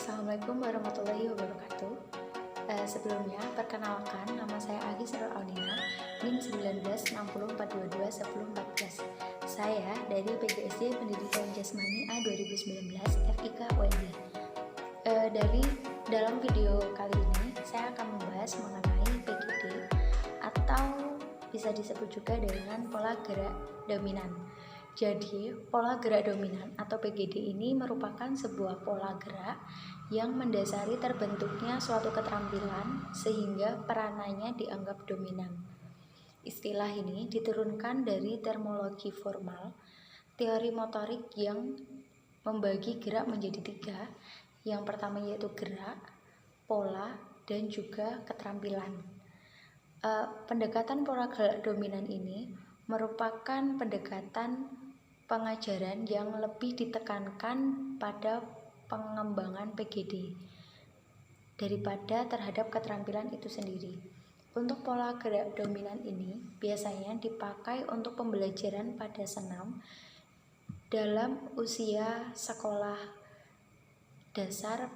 Assalamualaikum warahmatullahi wabarakatuh. Sebelumnya, perkenalkan, nama saya Agis Aldina, NIM 1960422114. Saya dari PGSD Pendidikan Jasmani A 2019 FIK UND. Dalam video kali ini, saya akan membahas mengenai PGD atau bisa disebut juga dengan pola gerak dominan. Jadi, pola gerak dominan atau PGD ini merupakan sebuah pola gerak yang mendasari terbentuknya suatu keterampilan sehingga peranannya dianggap dominan. Istilah ini diturunkan dari terminologi formal, teori motorik yang membagi gerak menjadi 3. Yang pertama yaitu gerak, pola, dan juga keterampilan. Pendekatan pola gerak dominan ini merupakan pendekatan pengajaran yang lebih ditekankan pada pengembangan PGD daripada terhadap keterampilan itu sendiri. Untuk pola gerak dominan ini biasanya dipakai untuk pembelajaran pada senam dalam usia sekolah dasar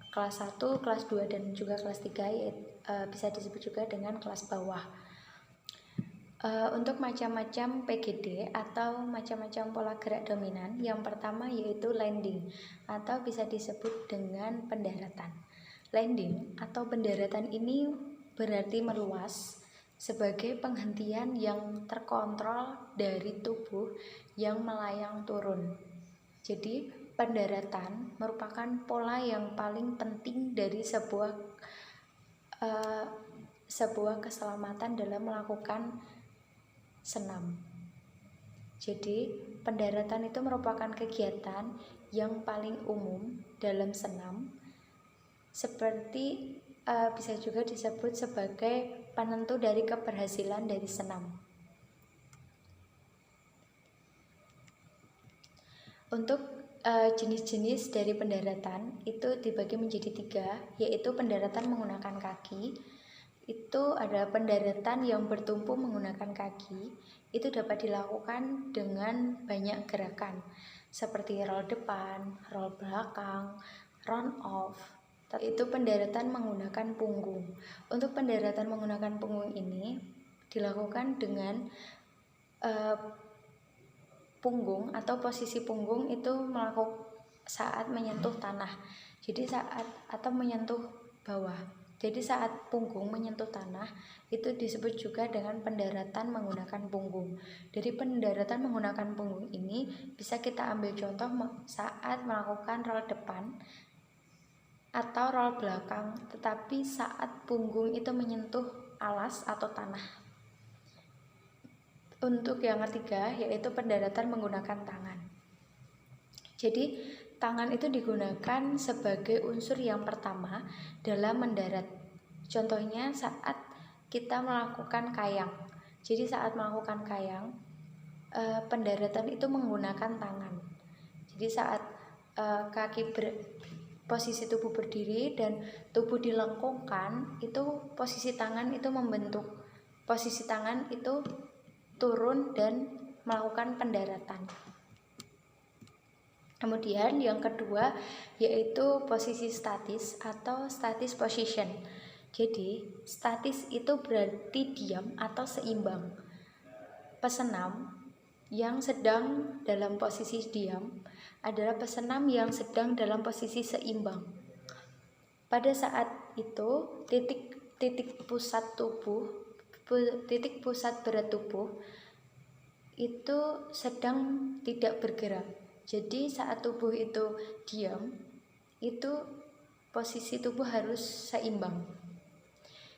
kelas 1, kelas 2, dan juga kelas 3, bisa disebut juga dengan kelas bawah. Untuk macam-macam PGD atau macam-macam pola gerak dominan, yang pertama yaitu landing atau bisa disebut dengan pendaratan. Landing atau pendaratan ini berarti meluas sebagai penghentian yang terkontrol dari tubuh yang melayang turun. Jadi, pendaratan merupakan pola yang paling penting dari sebuah keselamatan dalam melakukan senam. Jadi, pendaratan itu merupakan kegiatan yang paling umum dalam senam, seperti bisa juga disebut sebagai penentu dari keberhasilan dari senam. Untuk jenis-jenis dari pendaratan itu dibagi menjadi 3, yaitu pendaratan menggunakan kaki. Itu adalah pendaratan yang bertumpu menggunakan kaki. Itu dapat dilakukan dengan banyak gerakan seperti roll depan, roll belakang, round off. Itu pendaratan menggunakan punggung. Untuk pendaratan menggunakan punggung ini dilakukan dengan punggung atau posisi punggung itu melakukan saat menyentuh tanah. Jadi menyentuh bawah. Jadi saat punggung menyentuh tanah itu disebut juga dengan pendaratan menggunakan punggung. Dari pendaratan menggunakan punggung ini bisa kita ambil contoh saat melakukan roll depan atau roll belakang, tetapi saat punggung itu menyentuh alas atau tanah. Untuk yang ketiga yaitu pendaratan menggunakan tangan. Jadi tangan itu digunakan sebagai unsur yang pertama dalam mendarat. Contohnya saat kita melakukan kayang. Jadi saat melakukan kayang, pendaratan itu menggunakan tangan. Jadi saat posisi tubuh berdiri dan tubuh dilengkungkan, itu posisi tangan itu membentuk. Posisi tangan itu turun dan melakukan pendaratan. Kemudian yang kedua yaitu posisi statis atau statis position. Jadi statis itu berarti diam atau seimbang. Pesenam yang sedang dalam posisi diam adalah pesenam yang sedang dalam posisi seimbang. Pada saat itu titik pusat berat tubuh itu sedang tidak bergerak. Jadi saat tubuh itu diam, itu posisi tubuh harus seimbang.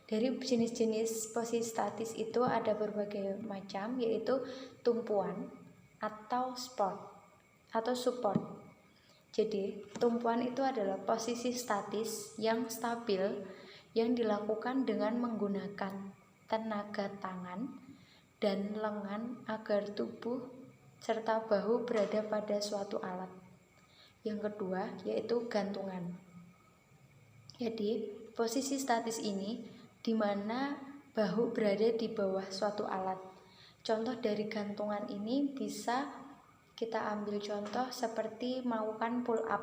Dari jenis-jenis posisi statis itu ada berbagai macam, yaitu tumpuan atau support. Jadi tumpuan itu adalah posisi statis yang stabil yang dilakukan dengan menggunakan tenaga tangan dan lengan agar tubuh serta bahu berada pada suatu alat. Yang kedua yaitu gantungan. Jadi posisi statis ini di mana bahu berada di bawah suatu alat. Contoh dari gantungan ini bisa Kita ambil contoh seperti melakukan pull up.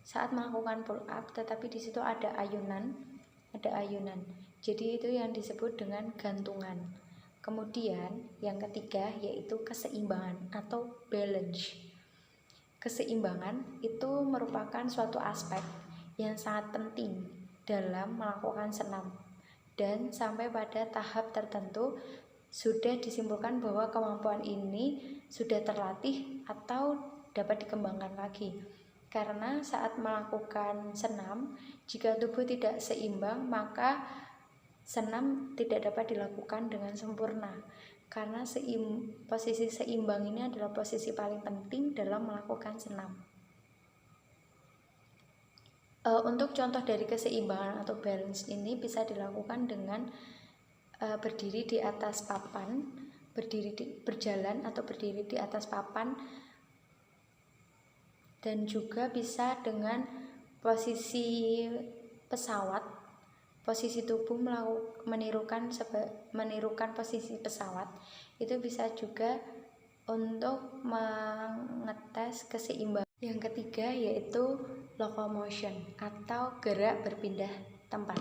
Saat melakukan pull up, tetapi di situ ada ayunan. Jadi itu yang disebut dengan gantungan. Kemudian yang ketiga yaitu keseimbangan atau balance. Keseimbangan itu merupakan suatu aspek yang sangat penting dalam melakukan senam, dan sampai pada tahap tertentu sudah disimpulkan bahwa kemampuan ini sudah terlatih atau dapat dikembangkan lagi. Karena saat melakukan senam, jika tubuh tidak seimbang, maka senam tidak dapat dilakukan dengan sempurna. Karena posisi seimbang ini adalah posisi paling penting dalam melakukan senam. Untuk contoh dari keseimbangan atau balance ini bisa dilakukan dengan berdiri di atas papan, berjalan atau berdiri di atas papan, dan juga bisa dengan posisi pesawat. Posisi tubuh menirukan posisi pesawat. Itu bisa juga untuk mengetes keseimbangan. Yang ketiga yaitu locomotion atau gerak berpindah tempat.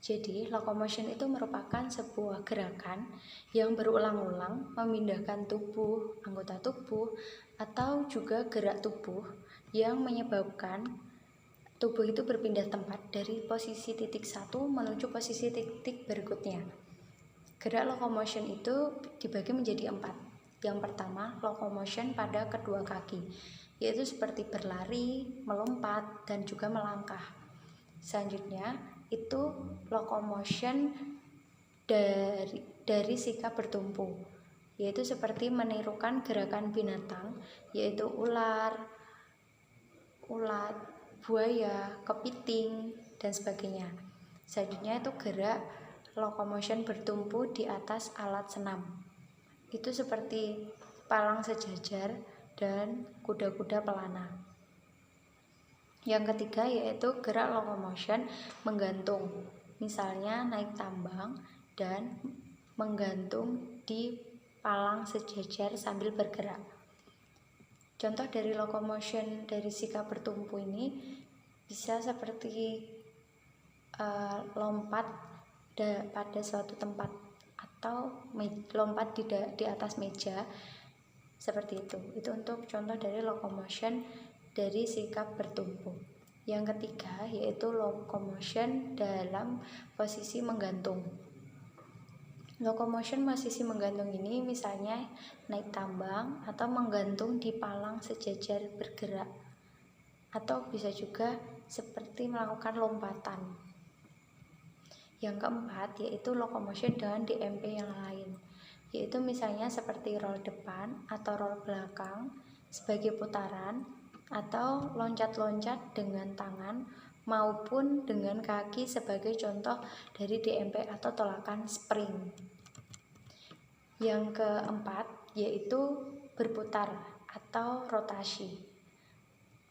Jadi locomotion itu merupakan sebuah gerakan yang berulang-ulang memindahkan anggota tubuh atau juga gerak tubuh yang menyebabkan tubuh itu berpindah tempat dari posisi titik satu menuju posisi titik berikutnya. Gerak locomotion itu dibagi menjadi 4. Yang pertama, locomotion pada kedua kaki, yaitu seperti berlari, melompat, dan juga melangkah. Selanjutnya, itu locomotion dari sikap bertumpu, yaitu seperti menirukan gerakan binatang, yaitu ulat, buaya, kepiting, dan sebagainya. Selanjutnya itu gerak locomotion bertumpu di atas alat senam. Itu seperti palang sejajar dan kuda-kuda pelana. Yang ketiga yaitu gerak locomotion menggantung. Misalnya naik tambang dan menggantung di palang sejajar sambil bergerak. Contoh dari locomotion dari sikap bertumpu ini bisa seperti lompat pada suatu tempat atau lompat di atas meja, seperti itu. Itu untuk contoh dari locomotion dari sikap bertumpu. Yang ketiga yaitu locomotion dalam posisi menggantung. Locomotion posisi menggantung ini misalnya naik tambang atau menggantung di palang sejajar bergerak, atau bisa juga seperti melakukan lompatan. Yang keempat yaitu locomotion dengan DMP yang lain, yaitu misalnya seperti roll depan atau roll belakang sebagai putaran, atau loncat-loncat dengan tangan maupun dengan kaki sebagai contoh dari DMP atau tolakan spring. Yang keempat yaitu berputar atau rotasi.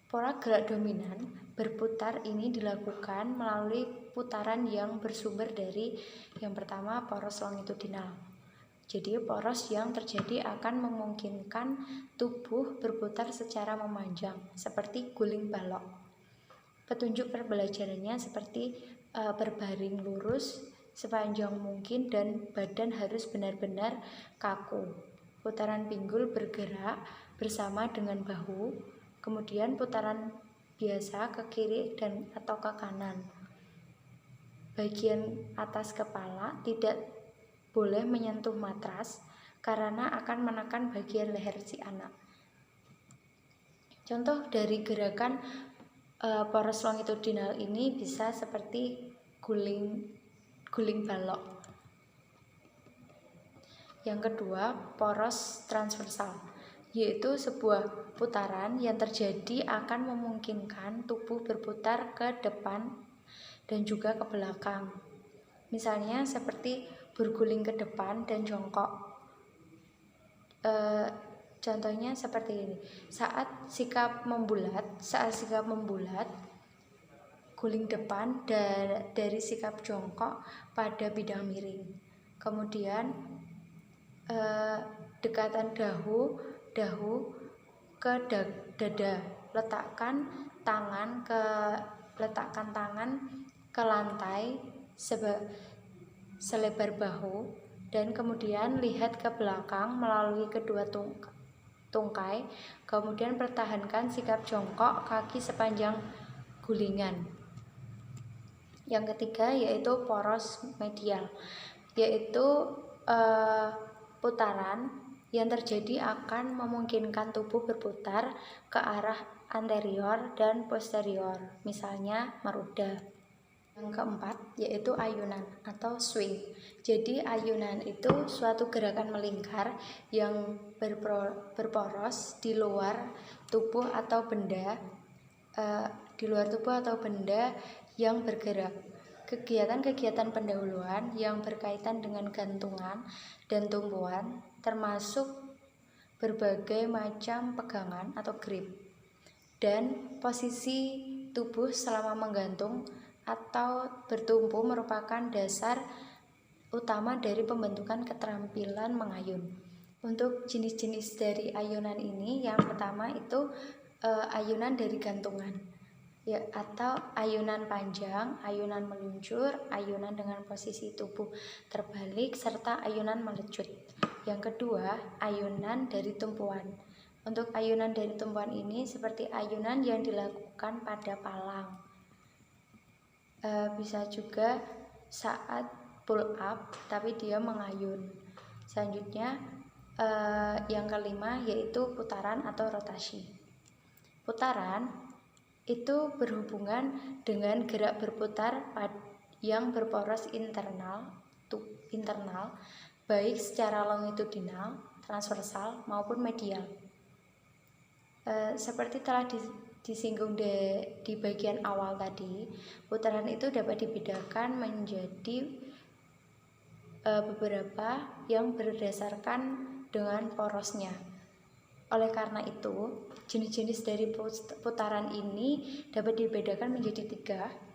Pola gerak dominan berputar ini dilakukan melalui putaran yang bersumber dari yang pertama poros longitudinal. Jadi poros yang terjadi akan memungkinkan tubuh berputar secara memanjang seperti guling balok. Petunjuk pembelajarannya seperti berbaring lurus sepanjang mungkin dan badan harus benar-benar kaku. Putaran pinggul bergerak bersama dengan bahu, kemudian putaran biasa ke kiri dan atau ke kanan. Bagian atas kepala tidak boleh menyentuh matras karena akan menekan bagian leher si anak. Contoh dari gerakan poros longitudinal ini bisa seperti guling balok. Yang kedua, poros transversal, yaitu sebuah putaran yang terjadi akan memungkinkan tubuh berputar ke depan dan juga ke belakang. Misalnya seperti berguling ke depan dan jongkok. Contohnya seperti ini. Saat sikap membulat, guling depan dari sikap jongkok pada bidang miring. Kemudian dekatan dahu ke dada. Letakkan tangan ke lantai selebar bahu, dan kemudian lihat ke belakang melalui kedua tungkai. Kemudian pertahankan sikap jongkok kaki sepanjang gulingan. Yang ketiga yaitu poros medial, yaitu putaran yang terjadi akan memungkinkan tubuh berputar ke arah anterior dan posterior, misalnya meroda. Yang keempat yaitu ayunan atau swing. Jadi ayunan itu suatu gerakan melingkar yang berporos di luar tubuh atau benda yang bergerak. Kegiatan-kegiatan pendahuluan yang berkaitan dengan gantungan dan tumpuan termasuk berbagai macam pegangan atau grip, dan posisi tubuh selama menggantung atau bertumpu merupakan dasar utama dari pembentukan keterampilan mengayun. Untuk jenis-jenis dari ayunan ini, yang pertama itu ayunan dari gantungan, ya, atau ayunan panjang, ayunan meluncur, ayunan dengan posisi tubuh terbalik, serta ayunan melecut. Yang kedua, ayunan dari tumpuan. Untuk ayunan dari tumpuan ini seperti ayunan yang dilakukan pada palang, bisa juga saat pull up tapi dia mengayun. Selanjutnya yang kelima yaitu putaran atau rotasi. Putaran itu berhubungan dengan gerak berputar yang berporos internal baik secara longitudinal, transversal maupun medial. Seperti telah disinggung di bagian awal tadi, putaran itu dapat dibedakan menjadi beberapa yang berdasarkan dengan porosnya. Oleh karena itu, jenis-jenis dari putaran ini dapat dibedakan menjadi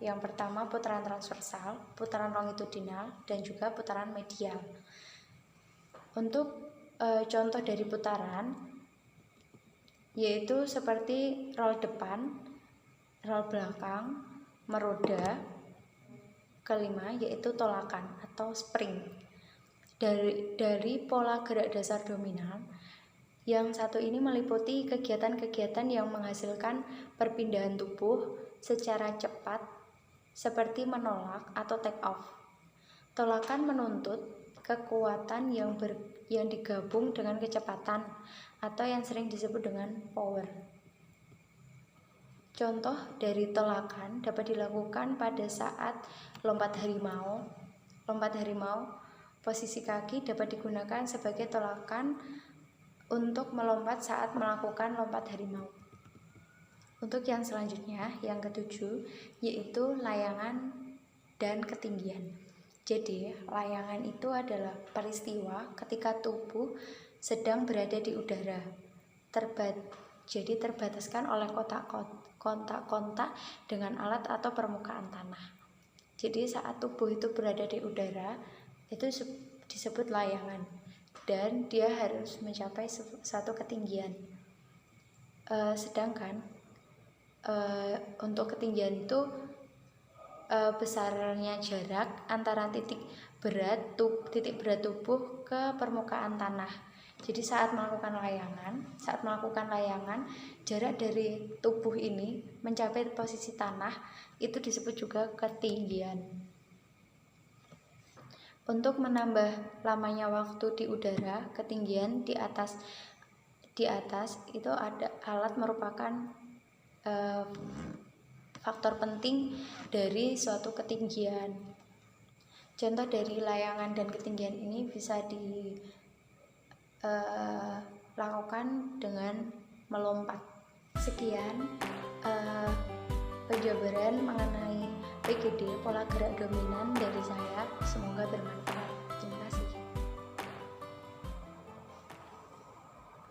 3. Yang pertama putaran transversal, putaran longitudinal, dan juga putaran medial. Untuk contoh dari putaran yaitu seperti roll depan, roll belakang, meroda. Kelima yaitu tolakan atau spring. Dari pola gerak dasar dominan, yang satu ini meliputi kegiatan-kegiatan yang menghasilkan perpindahan tubuh secara cepat seperti menolak atau take off. Tolakan menuntut kekuatan yang digabung dengan kecepatan atau yang sering disebut dengan power. Contoh dari tolakan dapat dilakukan pada saat lompat harimau. Posisi kaki dapat digunakan sebagai tolakan untuk melompat saat melakukan lompat harimau. Untuk yang selanjutnya, yang ketujuh, yaitu layangan dan ketinggian. Jadi, layangan itu adalah peristiwa ketika tubuh sedang berada di udara, terbataskan oleh kontak-kontak dengan alat atau permukaan tanah. Jadi saat tubuh itu berada di udara, itu disebut layangan, dan dia harus mencapai satu ketinggian. Sedangkan untuk ketinggian itu besarnya jarak antara titik berat tubuh ke permukaan tanah. Jadi saat melakukan layangan, jarak dari tubuh ini mencapai posisi tanah itu disebut juga ketinggian. Untuk menambah lamanya waktu di udara, ketinggian di atas itu ada alat merupakan faktor penting dari suatu ketinggian. Contoh dari layangan dan ketinggian ini bisa dilakukan dengan melompat. Sekian penjabaran mengenai PGD, pola gerak dominan dari saya. Semoga bermanfaat.